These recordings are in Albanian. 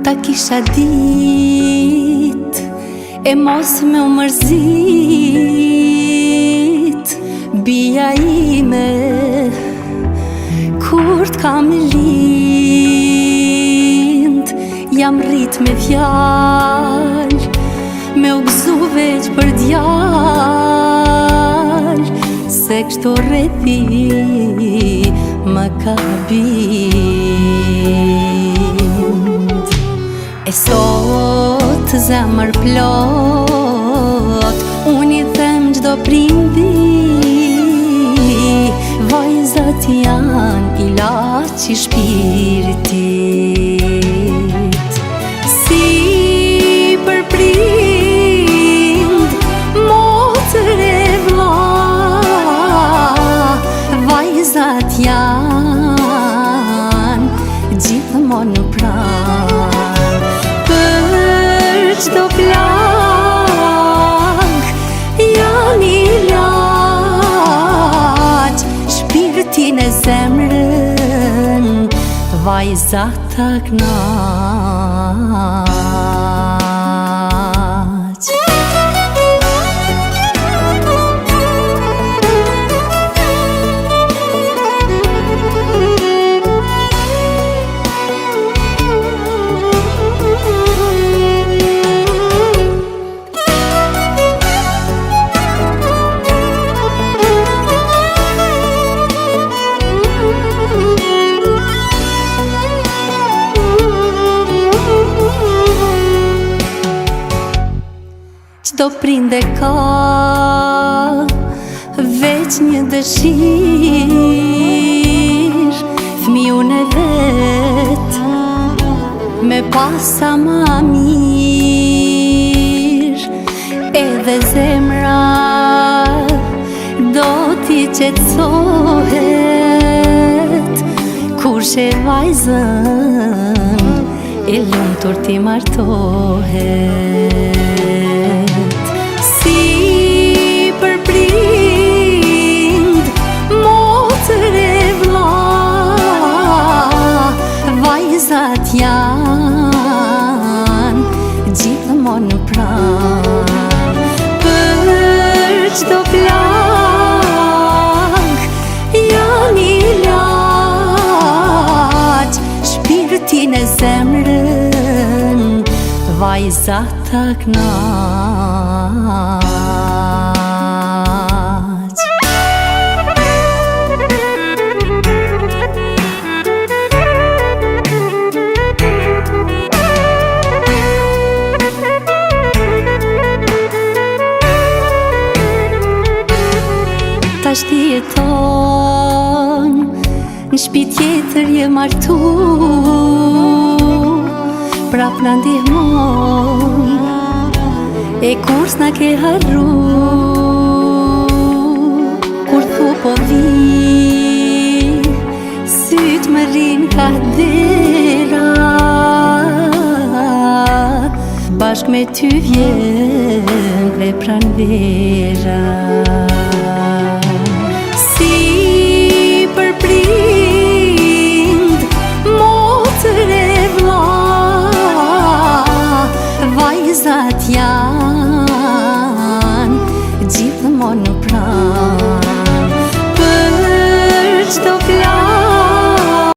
Ta kisha dit e mos me u mërzit bia ime kur t'kam lind. Jam rrit me fjall me u gëzu veç për djall se kështu rrethi më ka bind. E sot zemër plot unë i them gjdo prindi vajzat janë ilaç i shpirtit. Si për prind motër e vlla vajzat janë gjithmonë në pranë. Për çdo plak janë ilaç shpirtin e zemrën vajzat ta knaq. Çdo prinde ka veç një dëshirë fëmijën e vet me pasa ma mirë. Edhe zemra do t'i qetësohet kur she vajzën e lumtur t'i martohet. Vajzat janë gjithmonë në pranë. Për çdo plak janë ilaç shpirtin e zemrën vajzat ta knaq. Tash ti jeton në shtëpi tjetër je martu, prap na ndihmon e kur s'na ke harru. Kur thu po vi syt më rrin ka dera, bashk me ty vjen dhe pranvera. Për prind motër e vlla vajzat janë gjithmonë në pranë. Për çdo plak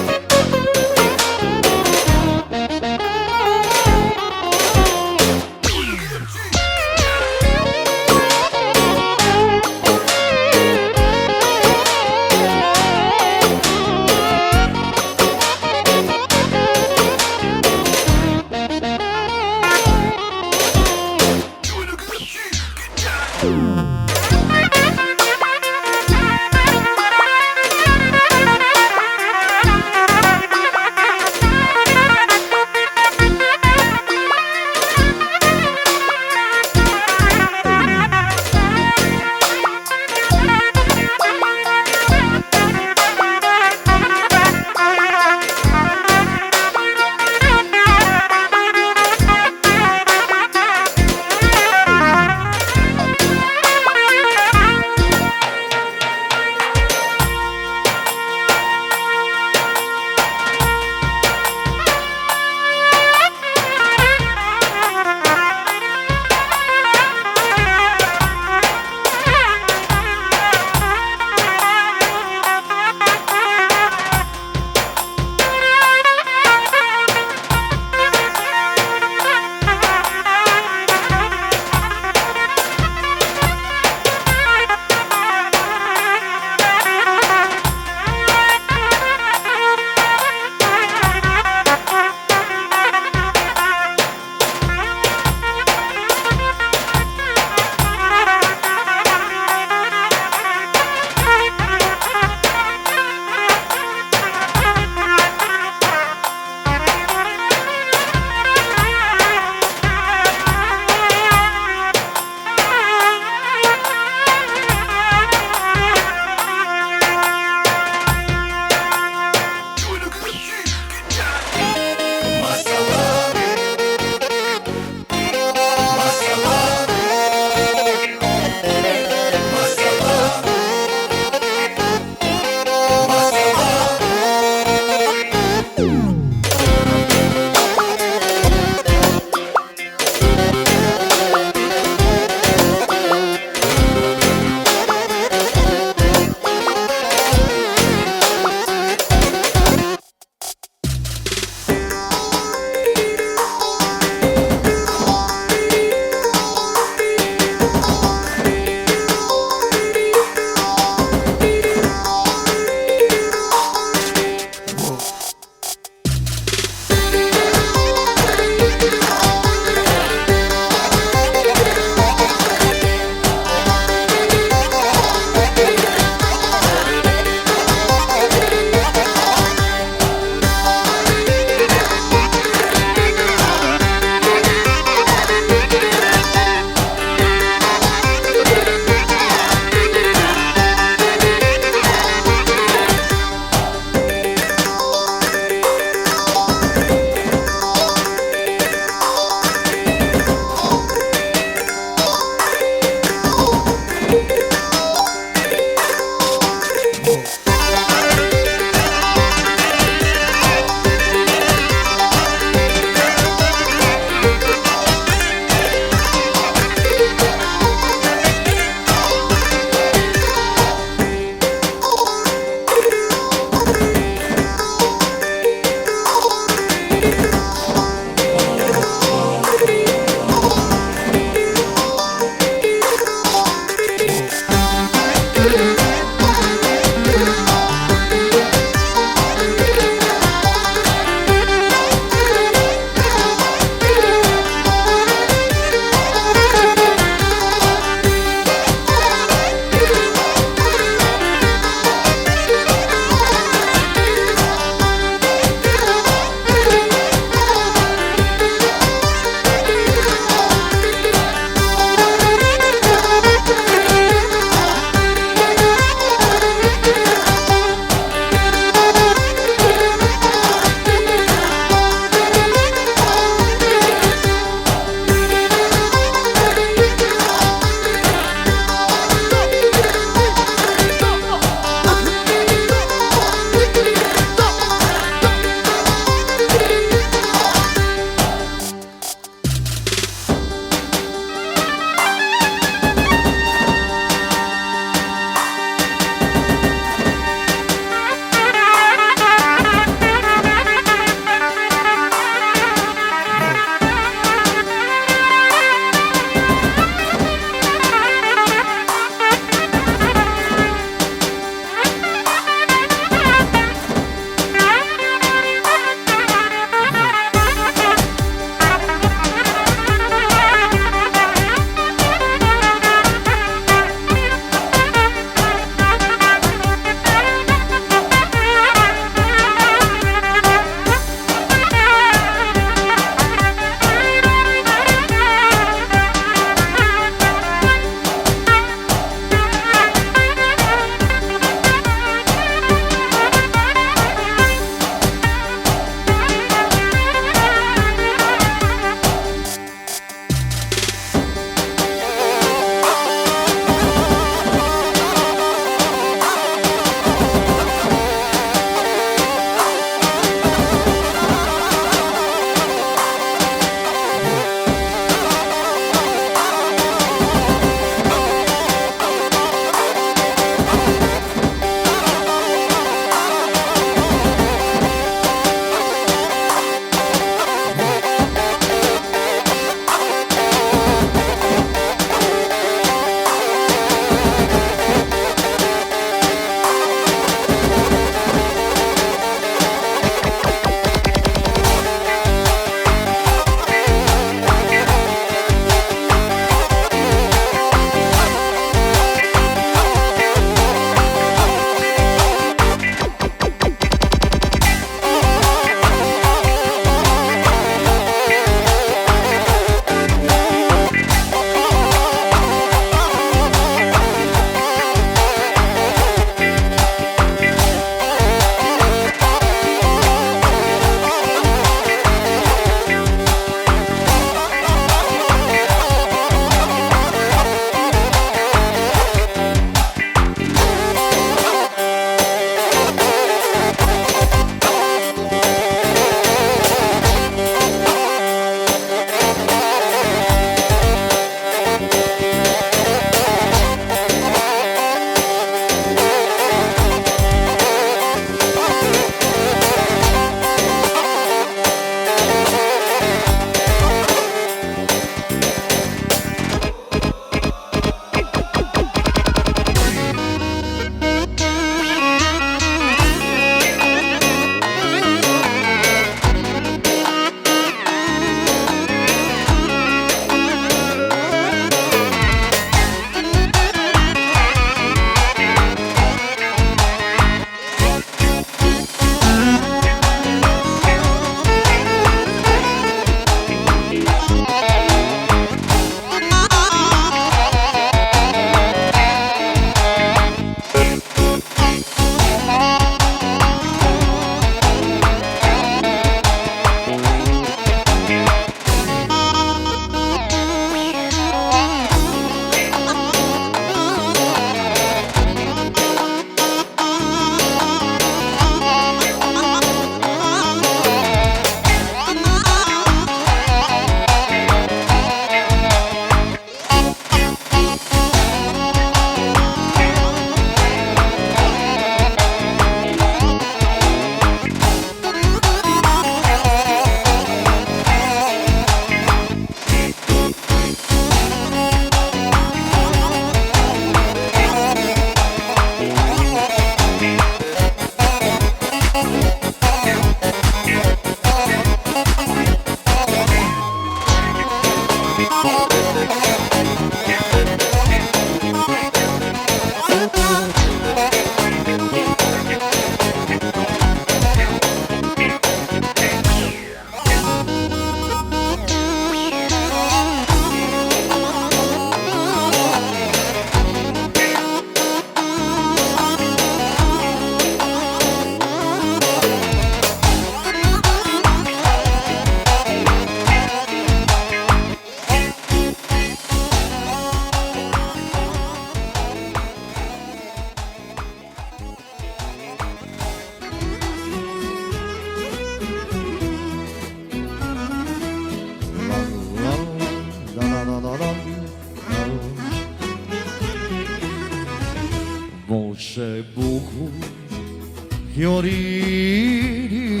kjo riria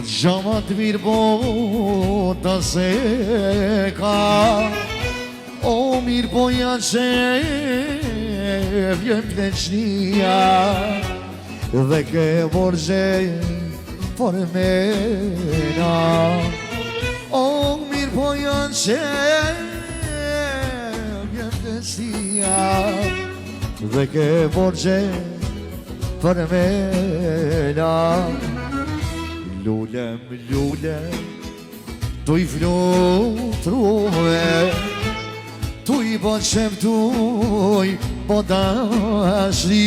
Gjama të mirë bota se ka O mirë boja që vjen pleqnia Dhe ke borgje për mena O mirë boja që vjen pleqnia Dhe ke borgje për mena Lulem, lulem, tu i flutrume Tu i bëqem, tu i bëdashri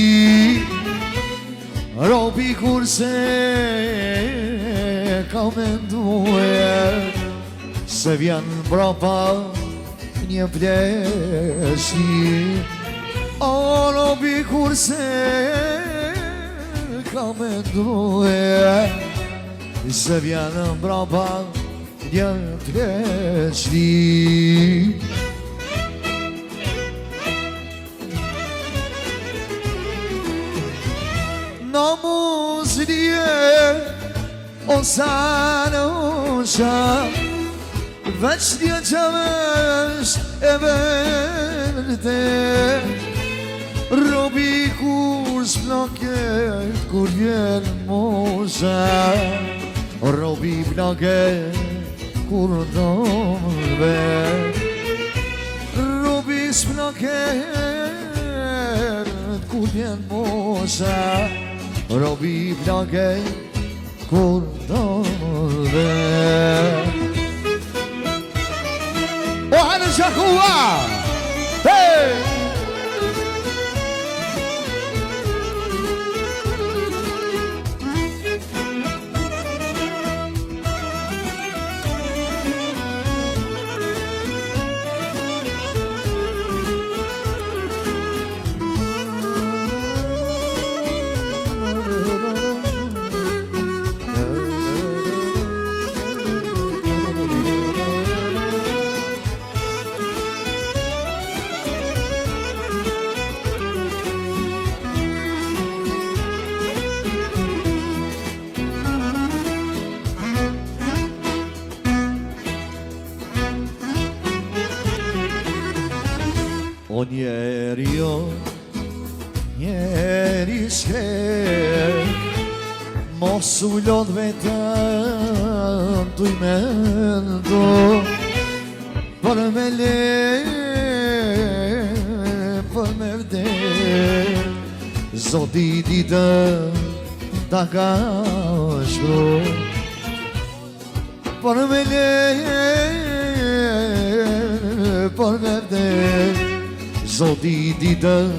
Robi kurse ka mendue Se vjen brapa një pleshti O robi kurse ka mendue Se vjen brapa një pleshti Në muzlje o sanosha Veç një që vesh e verte Robi kur s'plaket kur vjen mosha Robi plaket kur dorve Robi s'plaket kur vjen mosha Robi plaket kur dorve O hanë shakua Hey! O njeri jo, njeri shker Mos u lot vetëm tu i mendo Për me le, për me vder Zoti ditën ta ka shkru Për me le, për me vder Zoti ditën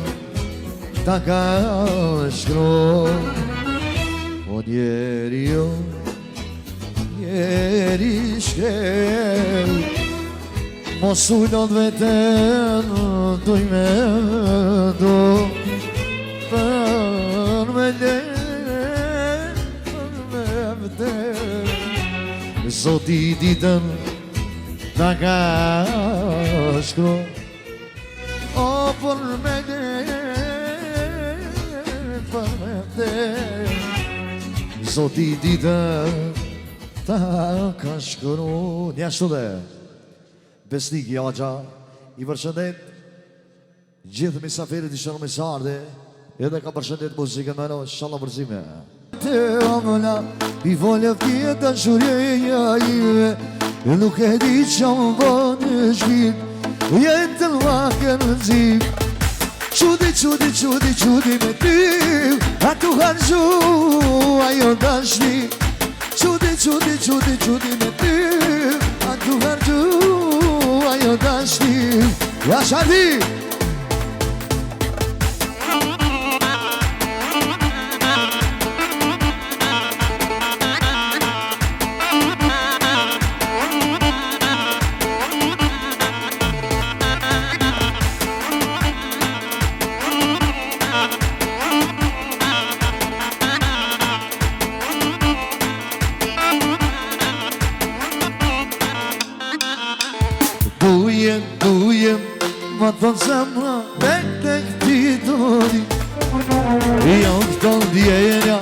ta ka shkru O njeri jo, njeri shkel Mos u lot vetëm tu i mendo Për me le, për me vder Zoti ditën ta ka shkru O për me le, për me vder Zoti ditën ta ka shkru Një ashtu dhe Besnik Jaxha I përshëndet gjithë misafirit I shënë misarde Edhe ka përshëndet muzikën me në shala përzime Te amëna I volë fjetë të shureja ive Nuk e di që më bënë shkit Jetë të lake në zik Qudi, qudi, qudi, qudi me ty A tu hargju ajo dashni Qudi, qudi, qudi, qudi me ty A tu hargju ajo dashni Ja shadi Ma thonë zemra, tek ti dodi Jo këto ndjenja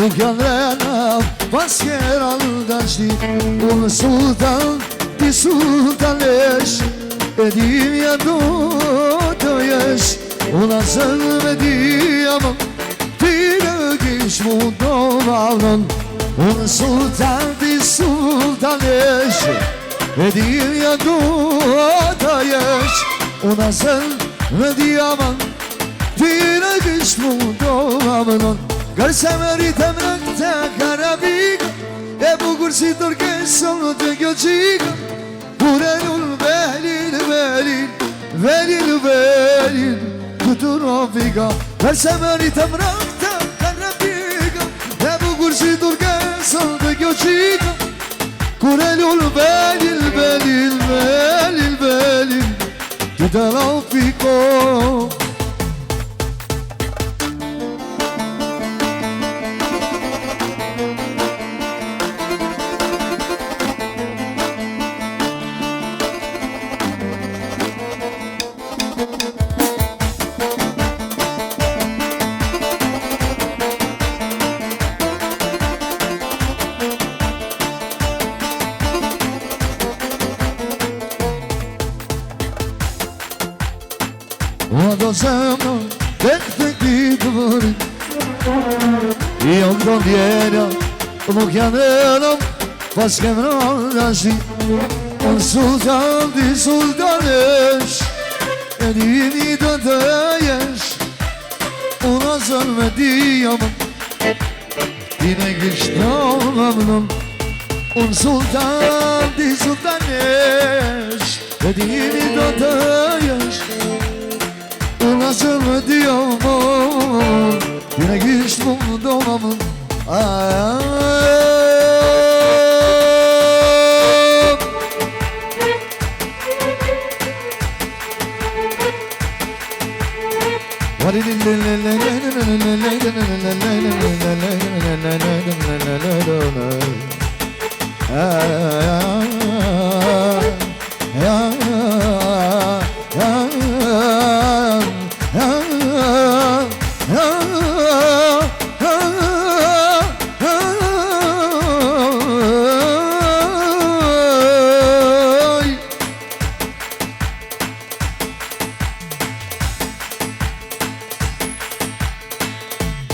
nuk janë rena, pas kera nga qti. Unë sultan, ti sultanesh, e dimja do të jesh. Unë asën me diamon, ti në kish mu do valon. Unë sultan, ti sultanesh, e dimja do të jesh. Unë asën me diamon, ti në kish mu do valon. Gërse me rritëm në këta karabika, e bukur si tërkesën të kjo qika. Kure lull velin, velin, velin, velin, këtë rafika. Gërse me rritëm në këta karabika, e bukur si tërkesën të kjo qika. Kure lull velin, velin, velin, velin, këtë rafika. Ado zemno, tek të kitë vërin, jam të ndjenja, nuk janë edhëm, pas kem rënda shi. Unë sultan, ti sultanesh, e dini të të jesh. Unë asën me diamon, ti në kishtë në mënëm. Unë sultan, ti sultanesh, e dini të të jesh. Unë asën me diamon, ti në kishtë mu do mënëm.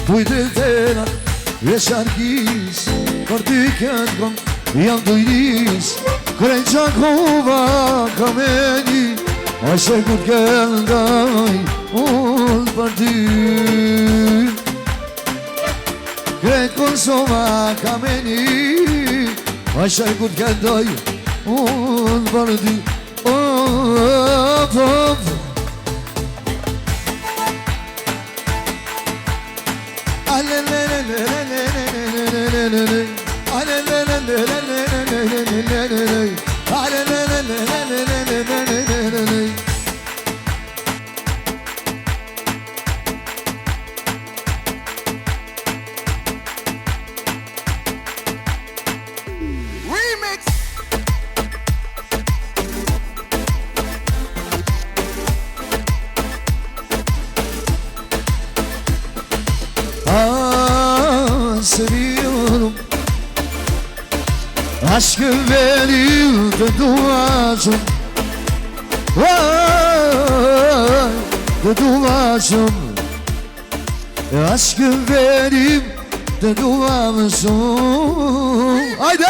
Kujtë tëra, e sharkis, për ty këtë kom, jam të iris. Krej qakova kameni, ashe ku t'kendaj, unë për ty. Krej Kosova kameni, ashe ku t'kendaj, unë për ty. Aşkı verip de duacım, de duacım. Aşkı verip de duacım. Haydi!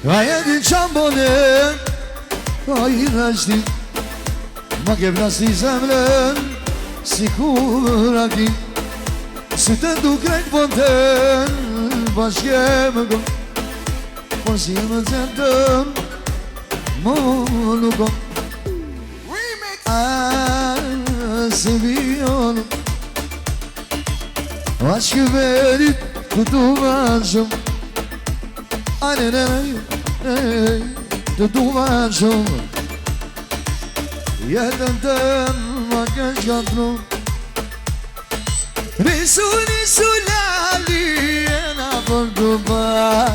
Gayet çambolen, ayraşti, ma ke vlasti zemlen, si kuraki, si të dukrejt fonten, bashkë më kom, por si më zendëm, më nuk kom. Se vion, aşkı verip tutuvacım. Të duacëm, jetën të më kesh gatru, Nisu lali jena për Dubai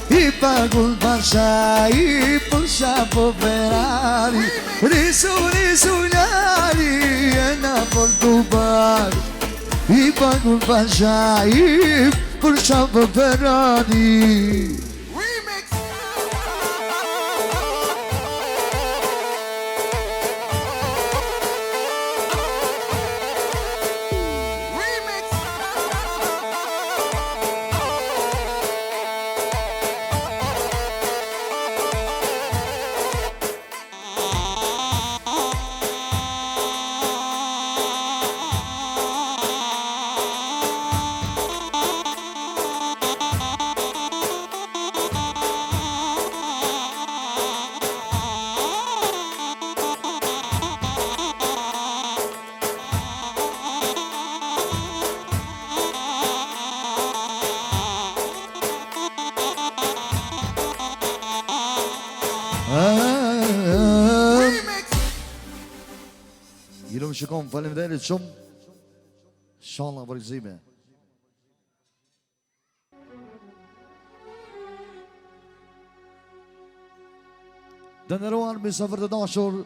I pagull pasha I pusha po Ferrari Nisu lali jena për Dubai I pagull pasha I pusha po Ferrari Ilum shikon, faleminderit shumë. Inshallah për gëzime. Të nderuar mysafir të dashur,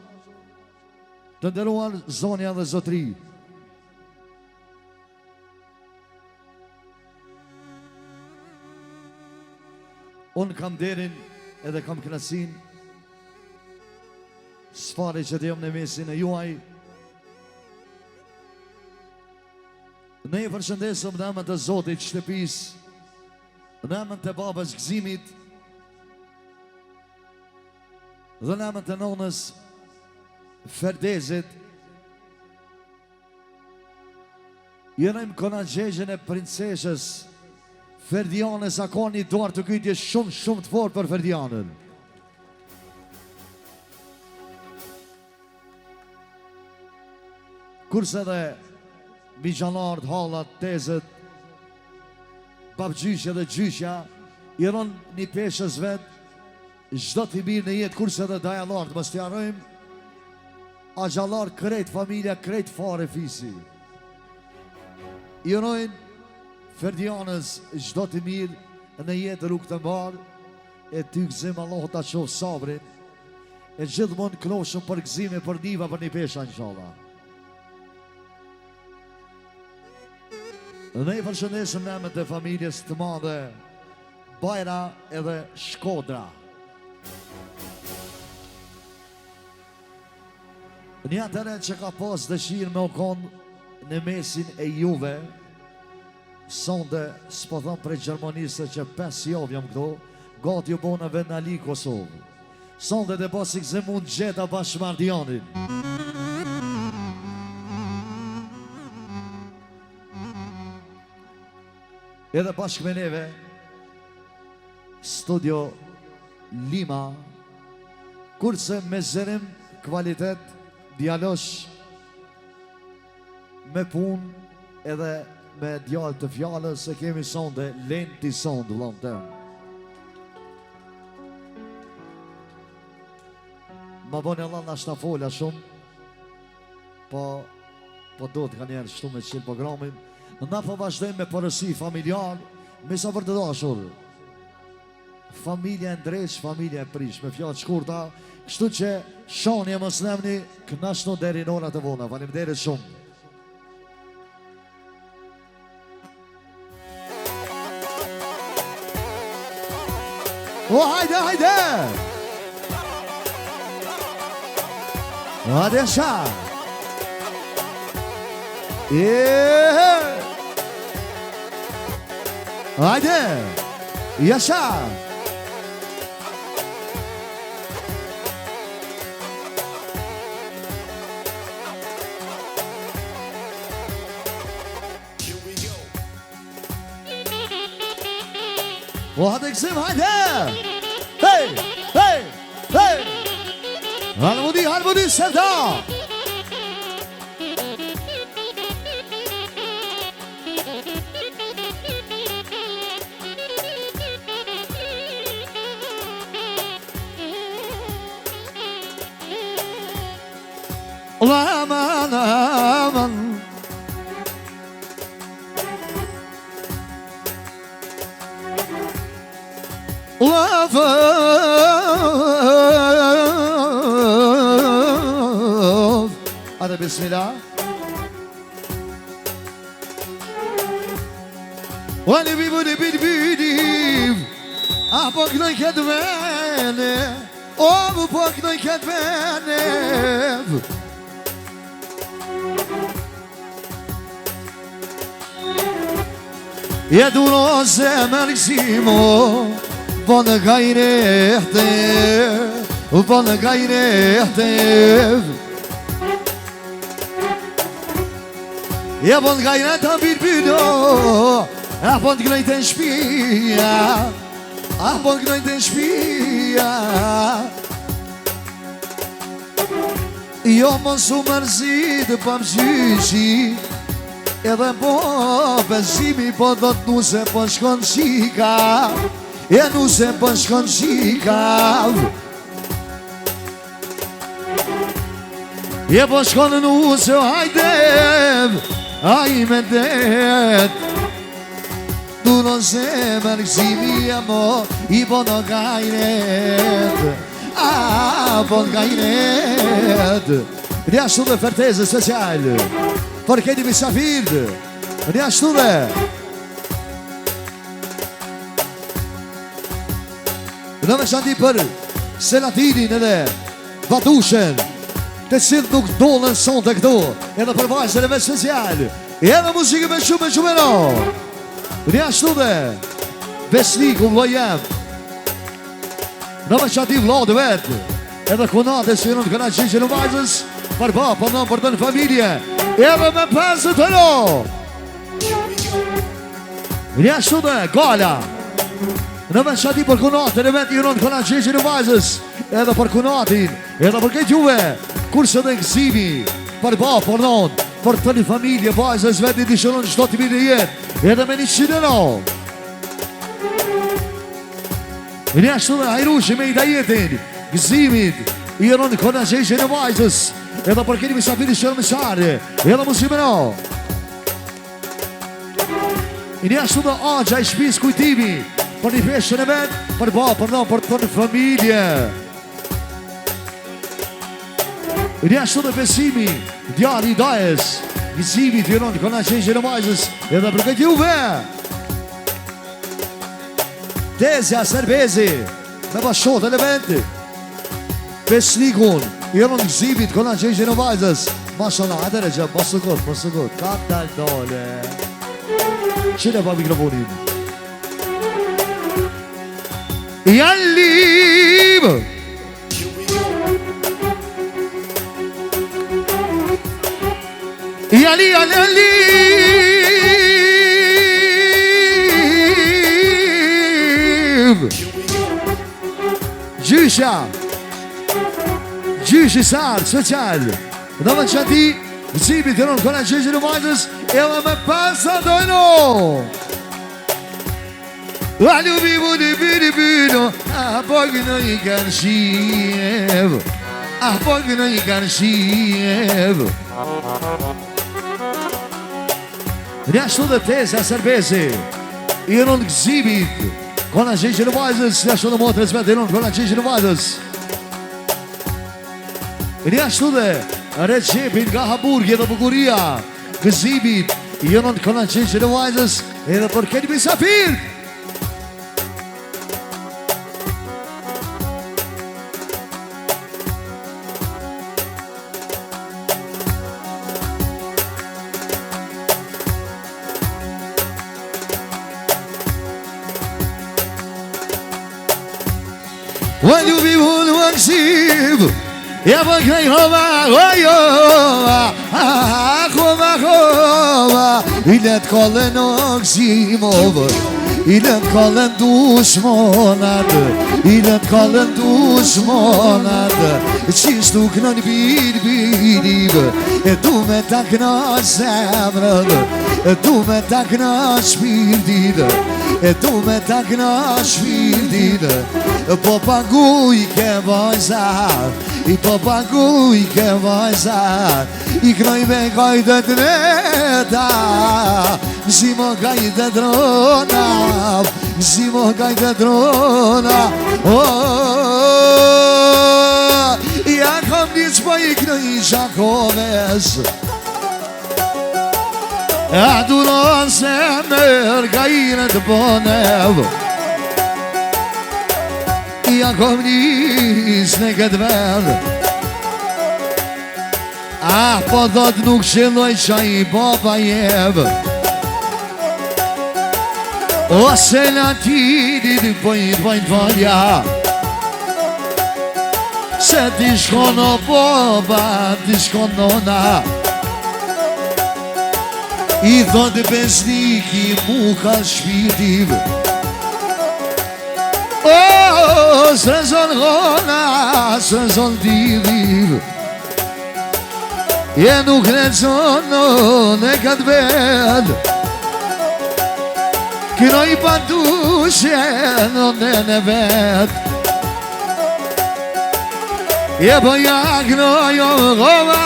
të nderuar zonja dhe zotri. Unë kam derin edhe kam kënaqësinë sfari që të jam në mesin e juaj. Ne i përshëndesëm në emën të Zotit shtëpis, në emën të babës Gëzimit dhe në emën të nonës Ferdezit. Jërëm kona gjegjën e princeshës Ferdianës, a ka një duar të kytje shumë të fort për Ferdianën. Kurse dhe Bijanard, hallat, tezët, babgjyshja dhe gjyshja I ronë një peshës vetë, çdo t'i mirë në jetë, kurse dhe dajalart, mos t'i harrojmë, a gjallar krejt familja, krejt fare fisi. I rojnë Ferdianës çdo t'i mirë në jetë rrugë të mbarë, e ty gëzim Allah ta qofë sabrin, e gjithmonë knoshëm për gëzime, për niva, për një pesha inshallah. Ne i përshëndesim në emën të familjes të madhe Bajra edhe Shkodra. Një atëre që ka pas dëshirë me u konë në mesin e juve, sonde s'po thëmë prej Gjermanisë që 5 javë jam këto, gati ju bo në vend në Ali Kosovë. Sonde dhe pas i këzë mund gjeta bashkë Mardianin. Edhe bashkë me neve, Studio Lima, kurse me zërim kvalitet, djalosh, me pun, edhe me djallë të fjallës, se kemi sonde, lenti sonde, vëllon tëmë. Ma bëni Allah në ashta folja shumë, po do të ka njerë shtu me qilë programin. Na po vazhdojmë me përësi familjar, me sa për të dashur. Familja e ndreq, familja e prish, me fjallë shkurta, kështu që shanje mos nemni, kënashtu deri në orat e vona. Faleminderit shumë. O, hajde, hajde! Hajde, sha! Hajde, yaşa. O hadi kızım hadi. Hey, hey, hey. Harmoni Sevda. Aman aman love. Hadi bismillah. Wali bi budi bidi bidi. Ah pak noi kad vene. Oh pak noi kad vene. Ja du no zemër kësimo Po në gajrehte Po në gajrehte Ja po në gajrehte bir bydo A po në gnojte në shpia A po në gnojte në shpia Jo mos u mërzit pa mëzyshi Edhe po besimi po do të nuse po shkon qika E nuse po shkon qika E po shkon nuse hajde Aj me det Du në zemër këzimi e mo I po në gajret A po në gajret Rja shtu dhe ferteze special Për keni misafir Në ashtu dhe Në me shandi për Selatinin edhe Vatushen Të cilë nuk dollën son të këto Edhe për vajzën e me special Edhe muzikë me shumë e no Në ashtu dhe Besniku vlojem Në me shandi vlodë vetë Edhe kunate së jënë të këna qishë në vajzës Për ba, për në për të në familje Edhe me pesë të no Një ashtu dhe gala Në me shati për kunatin E vetë i rënë këna qeqin në vajzës Edhe për kunatin Edhe për këtë juve Kurse dhe gëzimi Për ba, për non Për të një familje vajzës Vetë i dishëron qdo të mirë jetë Edhe me një qinë no Një ashtu dhe hajrushi me i dajetin Gëzimit I rënë këna qeqin në vajzës Edhe për keni misafiri shërë me share Edhe musime no I një ashtu dhe agja i shpis kujtimi Për një peshën e vetë Për ba, për no, për të një familje I një ashtu dhe besimi Djali i dajes Gëzimi të jëron këna qeqin e vajzës Edhe për këtë juve Tezja Serbezi Me bashkot elementi Besnikun I rënë gëzimit këna qeqin e vajzës Mashallah, adere gjë, pasë gut Ka tal dole Qile pa mikrofonin Jallim Jallim Gjysha Gjyshi sarë, special Në më qëti Gëzimit të rënë këna qeqin e vajzës Edhe me pasa dojno Alu bi budi bidi bido Ah, pogno i kanë shiev Ah, pogno i kanë shiev Në ashtu dhe teza Serbezi I rënë gëzimit Këna qeqin e vajzës Në ashtu dhe motres me të rënë këna qeqin e vajzës Një ashtu dhe Recepin nga Hamburgi dhe Bukuria Gëzimit Jënën këna qeqin e vajzës Edhe për keni misafir Walju bi vun waksib Ja për këj hova Hova I let kollen oksimov I let kollen dushmonat I let kollen dushmonat Qishtu kënën bir E du me ta këna zemrën E du me ta këna shpirtin E du me ta këna shpirtin Po paguj ke vajzat I po paguj ke vajzat I kroj me gajdet neta Zimo gajdet rona gëzimo gajtë drona Ja kam një qëpa i kënë i shakoves Aduron se mërë gajnë të bonev Ja kom njës në këtë vend Po dhët nuk qëlloj qa i baba jev Ose latinit pëjnë falja Se ti shkono baba, ti shkono na I thot besniki mu ka shpitiv Së zon gona, së zon diviv Je nuk në zono në këtë ved Këroj pandushe në ved Je bëja gnojo gova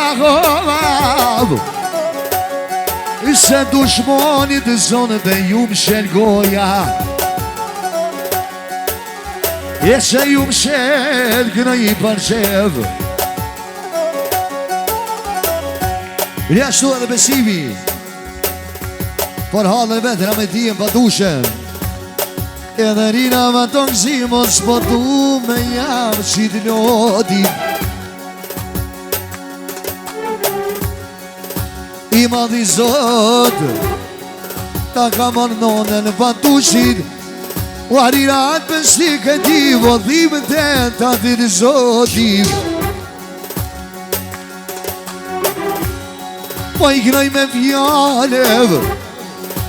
Se dushmonit zonë dhe ju më shelgoja Je se ju më shel gnoj për qev Rjashtu edhe besimi Por halën vetëra me tijen pa dushen Edhe rina më të gëzimon S'po du me jam qitë lodi I madhi zot Ta ka mërnone në pantushin U arirat për shtik e ti Vodhime të ta të të zotim Po i knoj me fjalev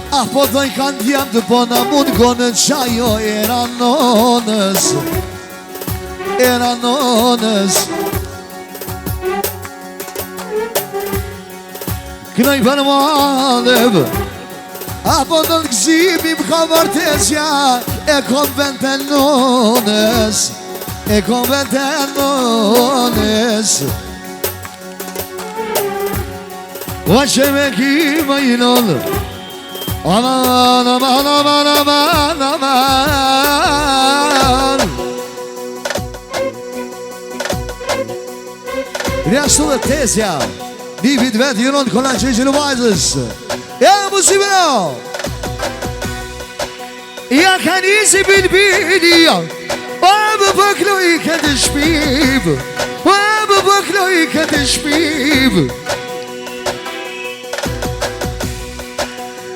Po dhoj kanë djem të bona mund Konë qajo era nonës Era nonës Knoj për malev Po në të gëzimim ka vërtesja E konvent e nonës E konvent e nonës O që me kima i nëllë Aman, aman, aman, aman, aman Rjashtu dhe tesja Një vit vetë jënon të kolla që në vajzës Ja musime no Ja ka njësi bilbili O më pëkloj këtë shpiv O më pëkloj këtë shpiv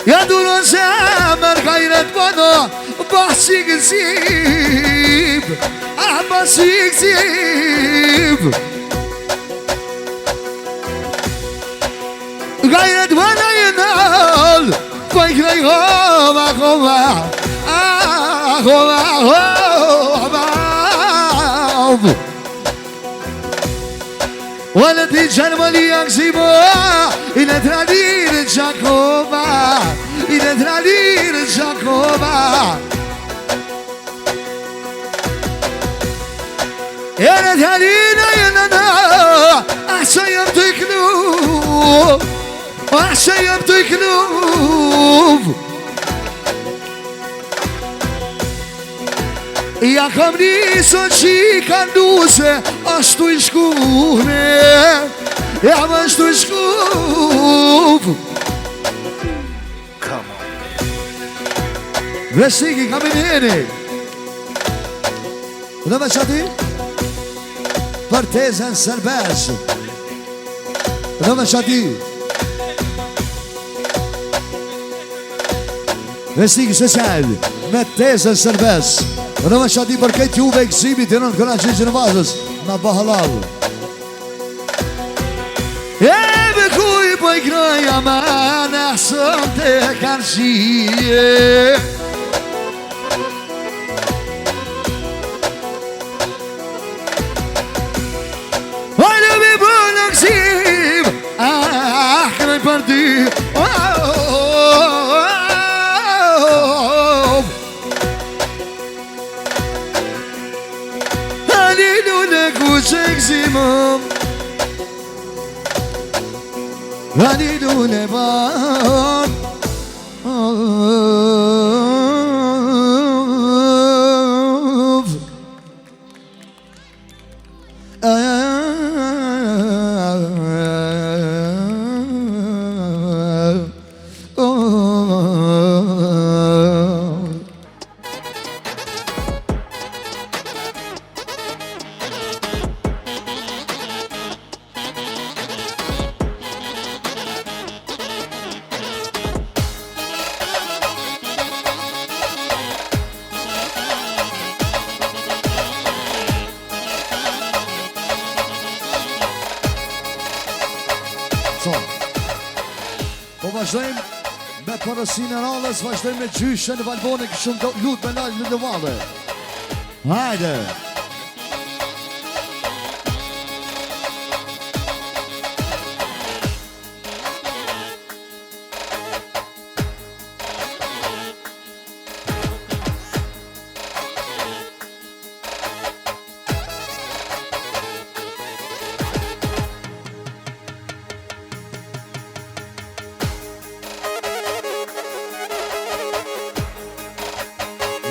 Ja duro se mër kajret bono Basi gëzib Basi gëzib Gajret bono jënal Poj kraj hova hova Hova hova Wala ti Germania gëzimo I në tradirë Gjakova I në tradirë Gjakova E në tradirë jënëna Asë jëm të iknu Asë jëm të iknu Ja kam njëso që i kanduse Ashtu i shkune Ja më ashtu i shkup Vesiki kam i njeni Në me qati Për tezen sërbes Në me qati Vesiki se qajl Me tezen sërbes Në me qati për këtë juve e këzimit Të nënë këna qeqë në vazës Në bahalavë E me kuj për kënoja ma Nësëm të kanë shije Hajde mi për në këzim Kënoj për ty Çeksimim Hadi dule bak vazhdojmë me porosinë e radhës, vazhdojmë me gjyshën e Valbone, kështu lutë me lajmë në dëvale. Hajde!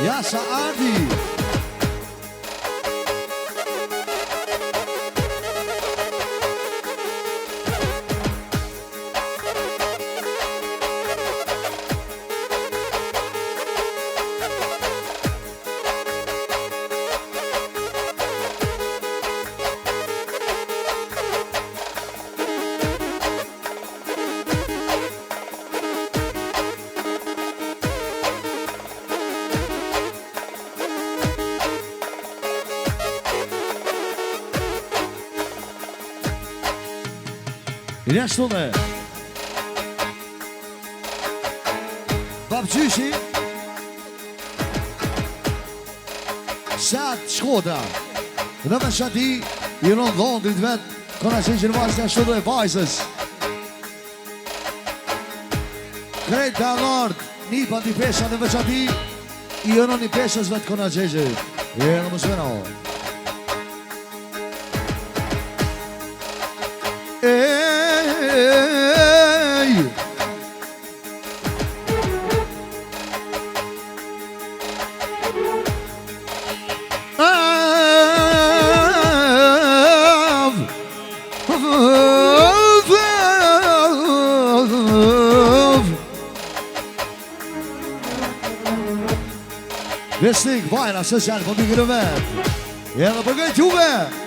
Jasha Adi! Jashtu dhe Babgjyshi Shat Shkoda Në me shati I rënë dhondrit vet Kona që në vazhë jashtu dhe vajzës Krejt të anart Nipa një pesha në veçati I rënë një peshës vet kona qeqe E në më shvena Vesnik, vajra, se janë për mikë në vetë E dhe përgëjt juve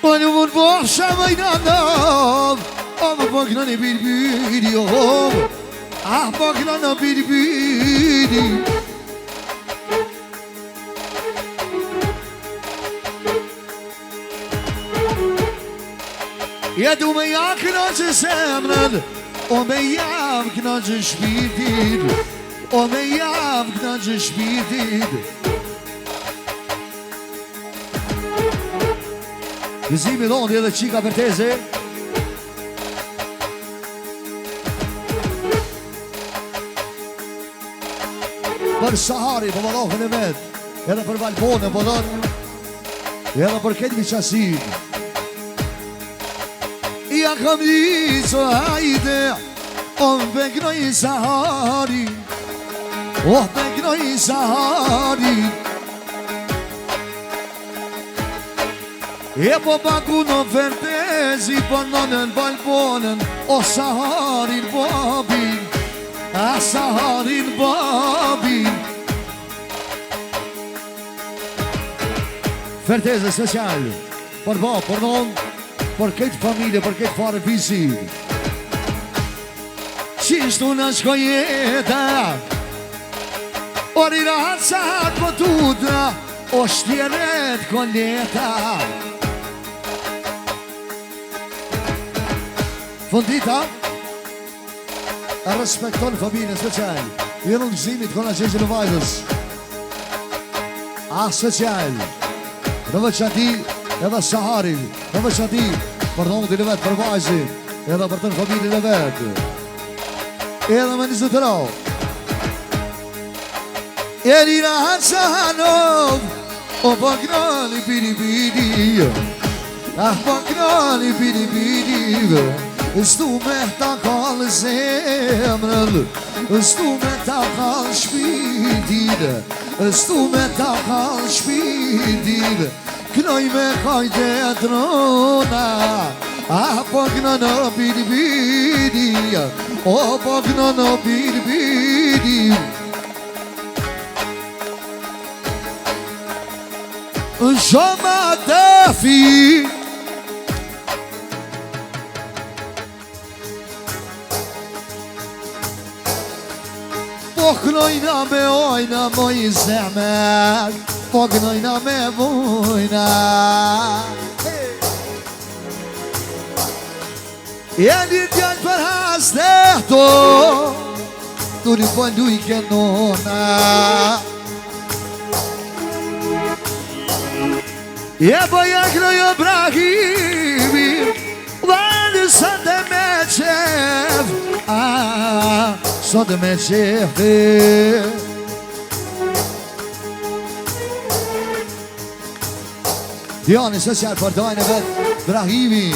O një mund për shemë i nëndëm O më përgëna një bidi A përgëna në bidi Ja du me jakë në që semnën O me javë në që shpitin O me javë në që shpitin Gëzimi dhondi edhe qika Verteze Për Sahari, për Valofën e vetë Edhe për Valbone, për dhënë Edhe për këtë Miqasin Ja kam dico hajde O më begnoj Sahari O më begnoj Sahari E po baku në Vertezi Po nënën Valbonën O Saharin babin A Saharin babin Verteze special Për bab, për nënë Për këtë familje, për këtë fare fisin Qishtu në shko jeta O rirat sa hatë për tuta O shtjeret koleta Fundita Respekton familje special Jërë në gëzimit kona qeqe në vajzës A special Në veçati edhe Saharin Në veçati për dhondin e vetë për vajzin Edhe për tërë familjen e vetë Edhe me njëzë të rao E njëra Hasanov O bagnani bidi bidi Ah bagnani bidi bidi Stu me ta kallë zemrën Stu me ta kallë shpitin Stu me ta kallë shpitin Knoj me kajte e trona A pagna në bidi bidi O pagna në bidi bidi Shoma dafi Po knojna me ojna moj zemer Po knojna me vojna Jeni djallë për hasnehto Tu një pëllu I kenona Je bëja krojë Brahimi Valë sot e me qef Sot e me qef Djani se që për dojnë e vetë Brahimi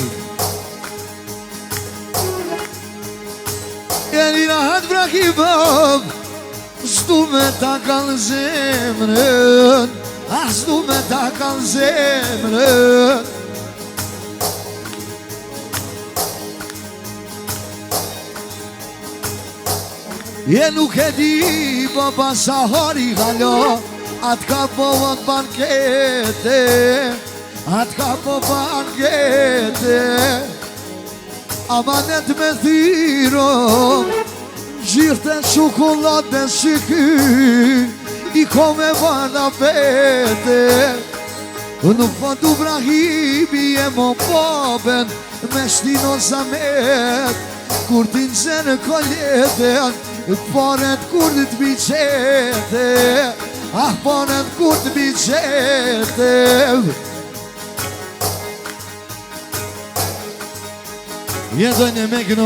Jeni në hatë Brahimëm Shtu me ta kanë zemrën Shtu me ta kanë zemrën Je nuk e di Po pasa hori halo Atë ka po vëtë bankete Atë ka po bankete Amanet me thiro Gjirte shukullat dhe shiky I ko me vana vete Nuk po du Brahimi E mo poben Me shtino zamet Kur t'in zene kolleten Paret kur t'biqete Paret kur t'biqete Jedojnë me gënu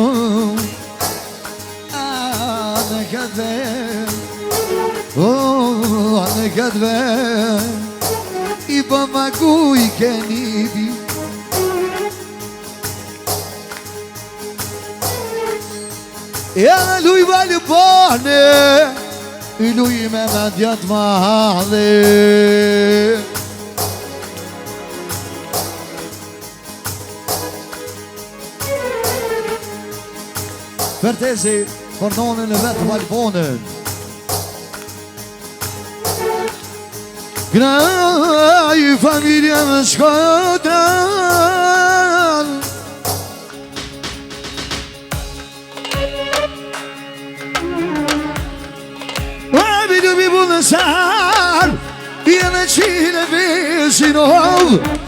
Në këtë ven Në këtë ven I bëmaku I keni di Në luj valë bane I luj me në djatë madhe Fertezi, për nonën e vetë valponën Graj familje më shkodran Abi du bi bunë sar Jene qile vishin ovë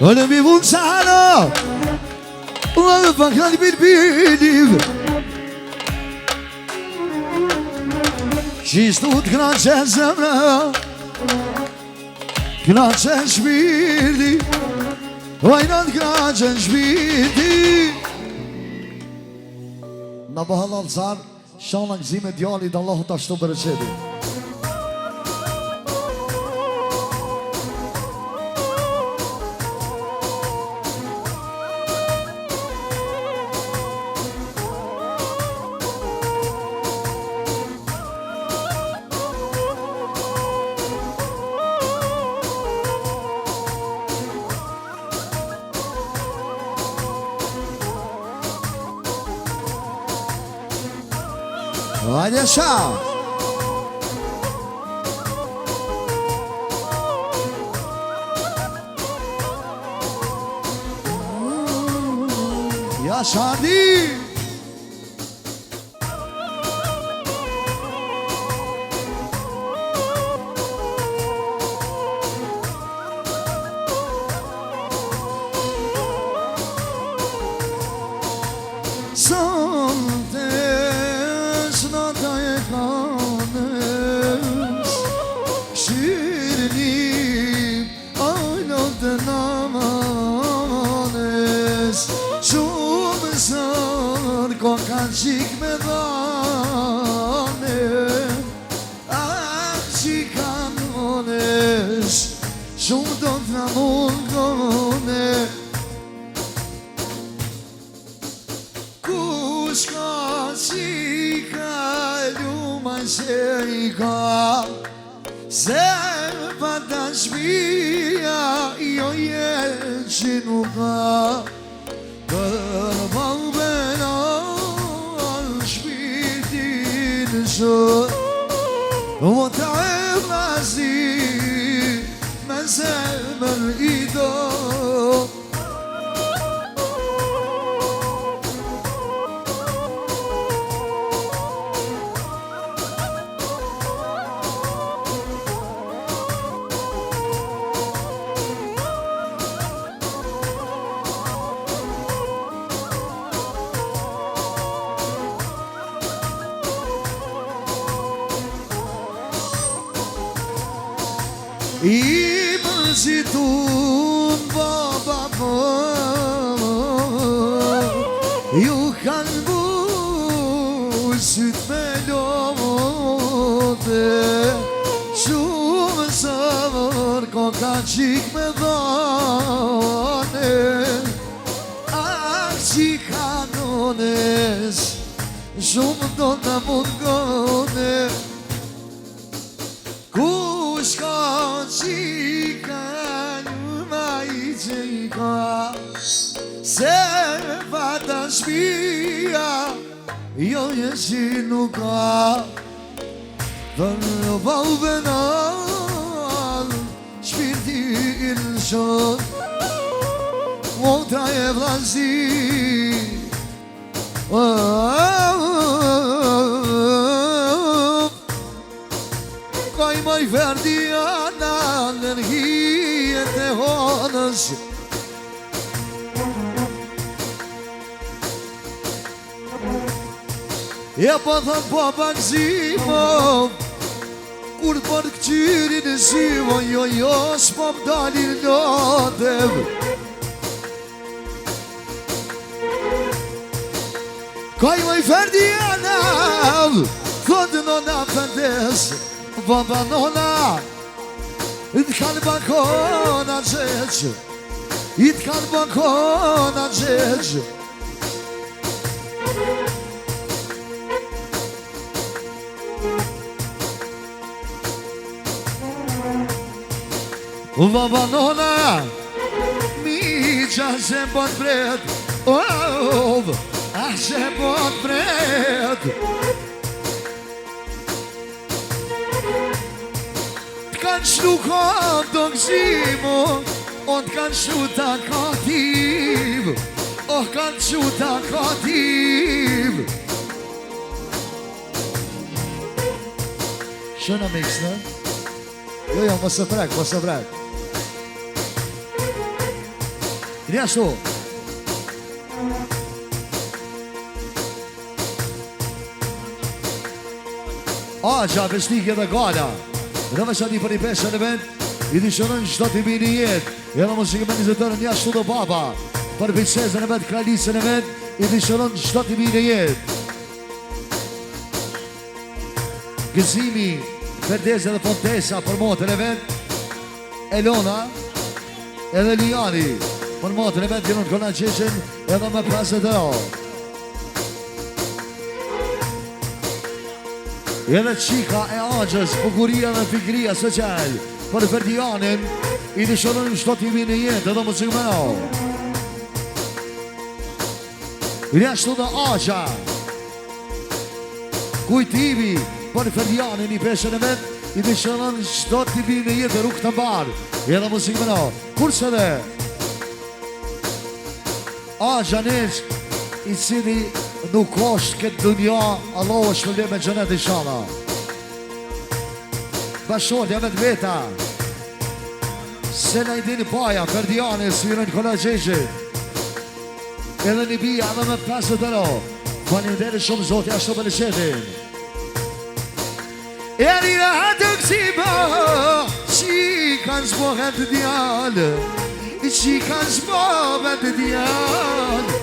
Në mi vunë sana Në pakran bilbiliv Qishtu t'kna qenë zemra Kna qenë shpirti Vajna t'kna qenë shpirti Në bëhalal zar Shana gzime djallit Allahu t'ashtu bërëqedi Hajde sha Ja shadi Qik me dhane Qikan monesh Shumë do t'na mundone Kush ka qika Ljuma qeika Se pata shpia Jo jenë që nuk ka Për bëbena وتعب ناسي من سلم الإيدو I mërzitun baba po, ju kanë bu syt me lote, shumë sëmër ko ka qik me dhane, që kanones shumë do të mungone, kush ka qika njëma I qika, se vata shpia jo jeshi nuk ka, dhe në bauve nal shpirtin shon, Motra e vlazi Kaj maj verdiana në hijet e honës, e po thën po pak zimo, kur për këqyrin e zimo, jo s'po m'dalin notev. Kaj maj verdiana, thotë nona pëndes, baba nona, t'kan bakona gjeq, t'kan bakona gjeq. Baba nona, mi qashe bot bret, ashe bot bret. T'kan shlu kom do gzimo, on t'kan shlu ta kativ, kan shlu ta kativ. Shëna mix, ne? Jo, mos e prek, mos e prek. Një ashtu. Aqa, besnike dhe gala. Në me shati për I peshe në vend, I dishonën qdo t'i bini jetë. E në muzikë me njëzëtërën një ashtu dhe baba. Për biqezën e vend, kralisën e vend, I dishonën qdo t'i bini jetë. Gëzimi, Verdeze dhe Fontesa për motën e vend, Elona edhe Liani për motën e vend, Gjenon Kona Qeshen edhe me paset e o. Edhe qika e agjës, bukuria dhe fikria social për Verdianin, I dishonën qdo t'i bini jetë edhe muzikë me o. Rjashtu dhe agja, kujtimi për Verdianin I peshen e vend, I dishonën qdo t'i bini jetë rrug të mbarë, edhe muzikë me o. Kurse dhe agja nesh, I cili nuk është këtë dunja, Allah është shpëllim me gjenet I shala. Bashkotja me të veta, se në I dini paja, Verdiani, svirën Kona Qeshen, edhe një bia edhe me 50 euro. Faleminderit shumë zoti, ashtu për në qetin. E rina të kësima, që kanë zbohet të djallë, që kanë zbohet të djallë.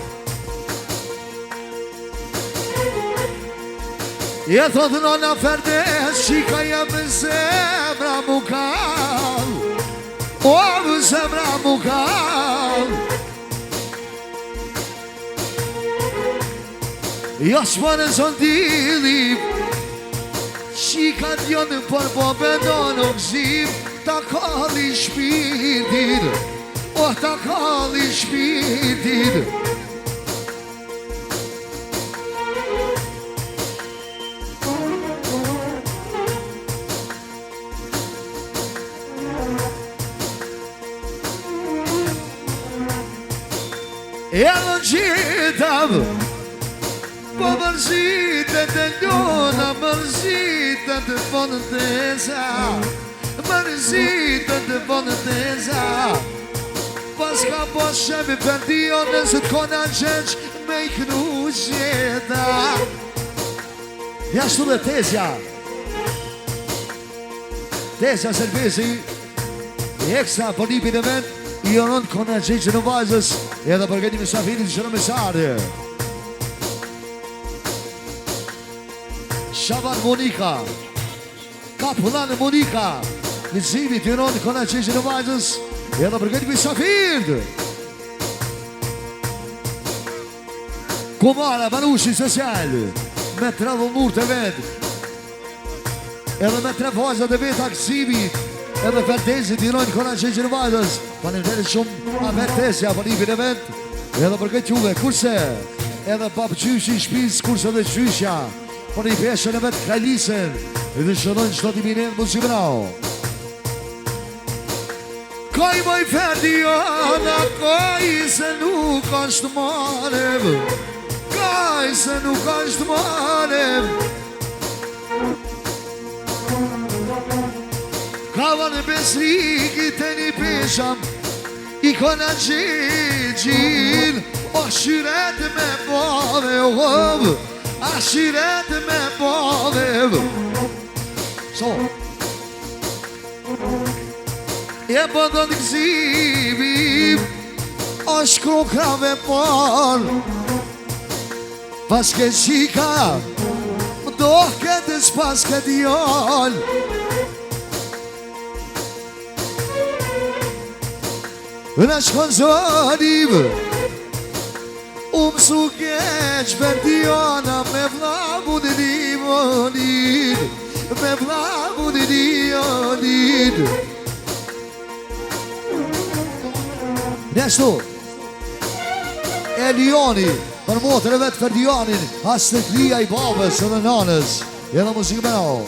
E thotë nona Ferdes, që ka jemë zemra mu kallë, o zemra mu kallë. Ja shpare zonë dilim, që ka djonë për bobe në gzim, ta kalli shpirtin, o ta kalli shpirtin. E në gjitham, po mërzitet e ljona, mërzitet e Fontesa, mërzitet e Fontesa. Pas ka po shemi Verdionin, se t'kona qeq me I knu qeta. Jashtu dhe Tesja, Tesja Servisi, Ekstra për nipin e vend, i onon kona qeqë në vajzës, edhe përgjetim e safirit që në mesarë. Shaban Monika, Kaplan Monika, në zimit i onon kona qeqë në vajzës, edhe përgjetim e safirit. Komara Manushi Social, me 3 dhumur të vend, edhe me 3 vajzët e vetë aksimit, edhe Fertezit i rojnë kona qeqë në vajzës. Faleminderit shumë a Fertezja për nipin e vend, edhe për këtë juve, kurse edhe pap qyshi shpis, kurse dhe qyshja për një peshën e vetë krajlisen, edhe shëdojnë qëto t'i minenë muzibrao. Kaj moj Ferdiana, kaj se nuk është manev, kaj se nuk është manev. Kavan e besrikit e një pesham, i kona qeqin, o shiret me bove, a shiret me bove. So, e bëndon të këzimi, o shkru krave por, pas ke qika, më doh këtë s'pas këtë joll. Në shkon zonim, su keq Ferdiana me vllabun e Limonin, me vllabun e Limonin. Nështu Elioni për motër e vetë Ferdianin, as të klija i babës edhe nanës, edhe muzikë me no.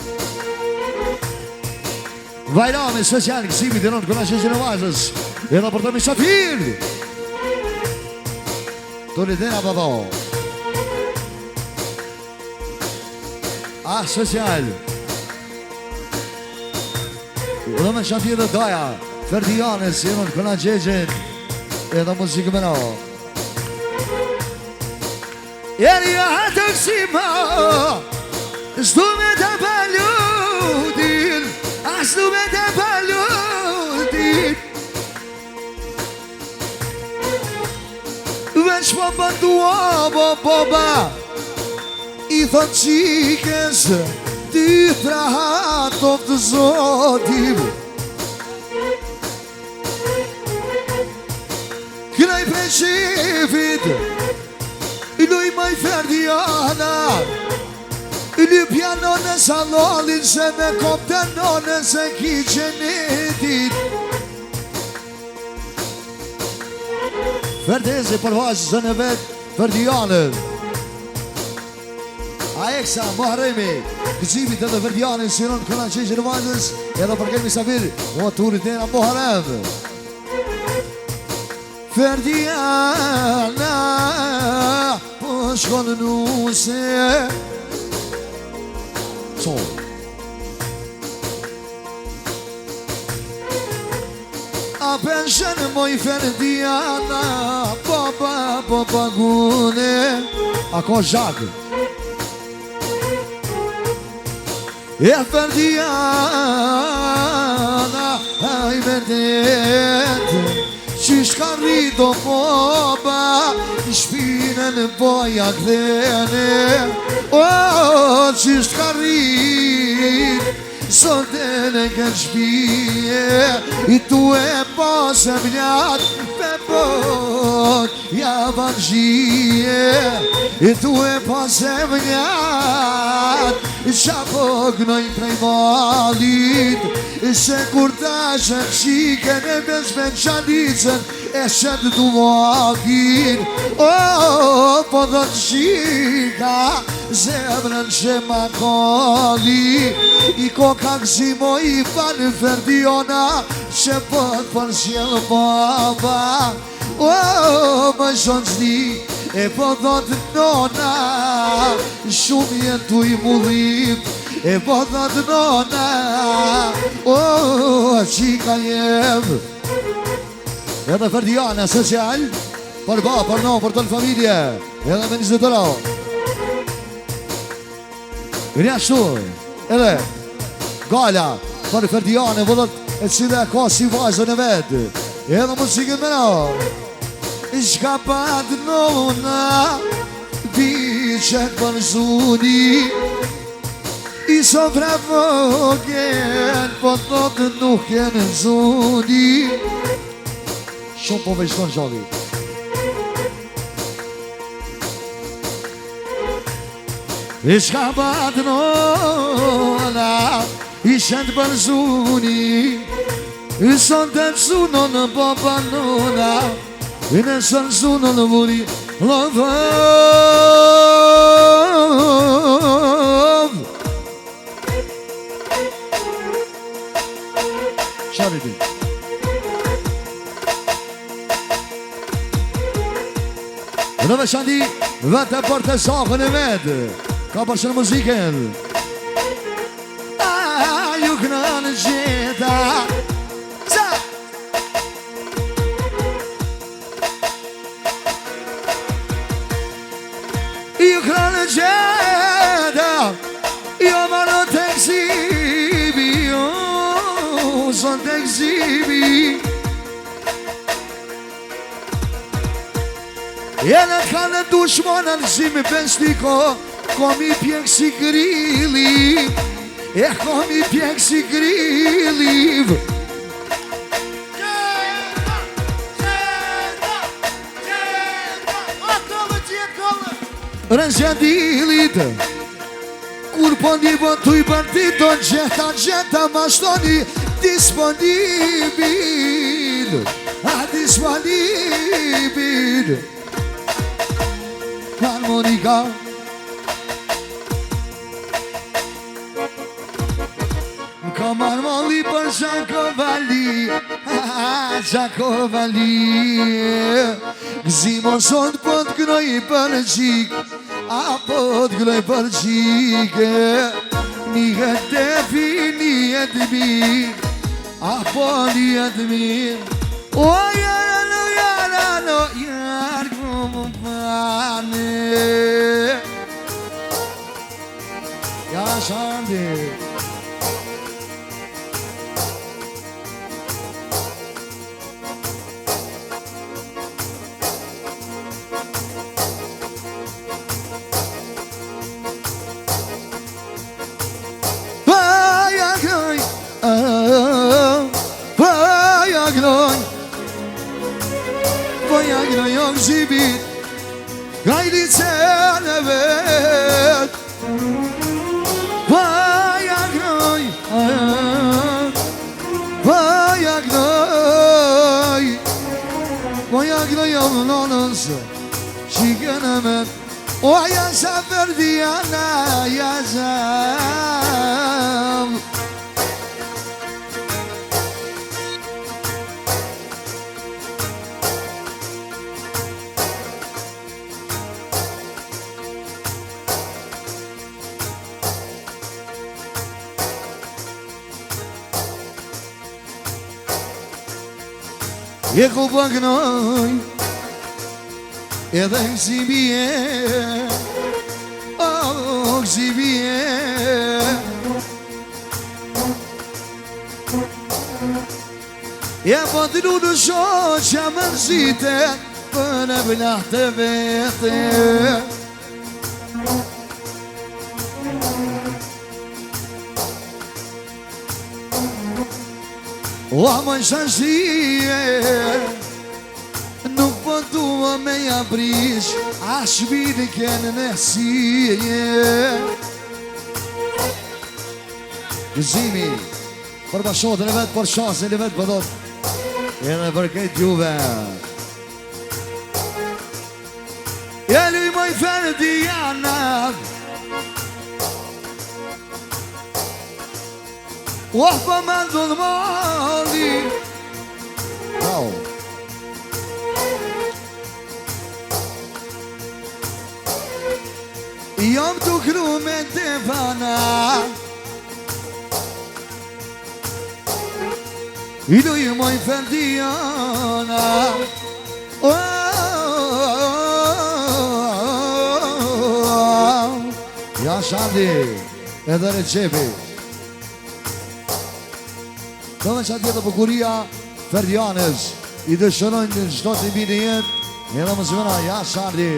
Vajrami special kësimi të nënë këna qeqe në vajzës, edhe për të misafir. Të lidena baba. Ah, special. Edhe me shafir dhe daja, Ferdianis, edhe në këna qeqe, edhe muzikë me no. Erja të kësima, s'du me të palutin, s'du me të palutin. Veç po bëndua, boba, i thon qikës, ty trahatov të zotim. Kënaj prej shifit, i luj maj Ferdiana, i luj piano në salonin, se me kopte none se ki qenitit. Ferdezi për vazhën e vetë Ferdianën. A eksa, Muharremi, këzimit edhe Ferdianën, sinon këna qeqe në vazhës, edhe për kemi sabir, o turit nena Muharrem. Ferdiana, po shkonë nuse. So. A penshen moj Ferdiana, popa gune. A ko zhagë. E Ferdiana, aj vendet, qish ka rrido popa, shpinën boja këthene. O, qish ka rrit, soten e këtë shpije, i tu e posë mljat, pe pot, ja vangjie, i tu e posë mljat, qa po gnoj prej malit, se kur ta shën qiken e bezme qalicën, e shetë duvakin. O, po do të qika, zemrën që ma kalli, i koka këzimo i fanë Ferdiona, që po të përshjel baba. O, më shonë zdi, e po do të nona, shumë jenë tu i mudhim, e po do të nona. O, qika jem. Edhe Ferdiana social, për ba, për no, për të në familje, edhe me njëzë të lau. Rja shtu, edhe Gala, për Ferdiane, vëllët e cila ka si vajzën e vetë. Edhe muzikën me na. Shka pat nona, viqet për zuni, i sofra vogën, po thotë nuk e në zuni. Shumë po veçton gjalli. Shka pat nona, i shet për zuni, i son të zuno në popa nona, i në son zuno në vuri lovëv. Shari ti. Në veçandi vete për të sakën e vetë, ka përshën muzikën. Ju këna në gjeta, ju këna në gjeta, jo marë të eksibi, jo son të eksibi. Jene ka në dushmon në zimi besniko, komi pjek si grili, e komi pjek si grili. Rëzjandilit, kur po një botu i partit, do gjeta mashtoni disponibil, disponibil. Harmonika, ka marmoli për Gjakovali, Gjakovali. Gzimo sot po të gnoj për gjik, apo të gnoj për gjike. Nihet defi, nihet mir, apo nihet mir. O jarano, jarano, jarko më pane. Ja shandi. Gnojom zibit, gajlice në vet. Vaja gnoj, vaja gnoj, vaja gnojom nonës, qike në met. O jaza verdiana, jazam. E ku pëgnoj, edhe këzibje, o këzibje. E po të lu në shoqë që më nëzite, për në blahtë vete. O më shashie, nuk po duha me japrish, a shbiri kene nësije. Gëzimi, për bashkotën e vetë, për shansën e vetë përdot, edhe për këtë juve. Jeli moj Ferdianat, oh, pa me ndonë mali. Bravo. Jam të kru me të pana, i du ju moj Ferdiana. Ja shandi, edhe Recepi. Të me që atjetë bukuria Ferdianës I dëshërojnë në gjdo të bini jetë Edhe më zëmëna, ja Shardi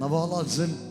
Në vallatë zim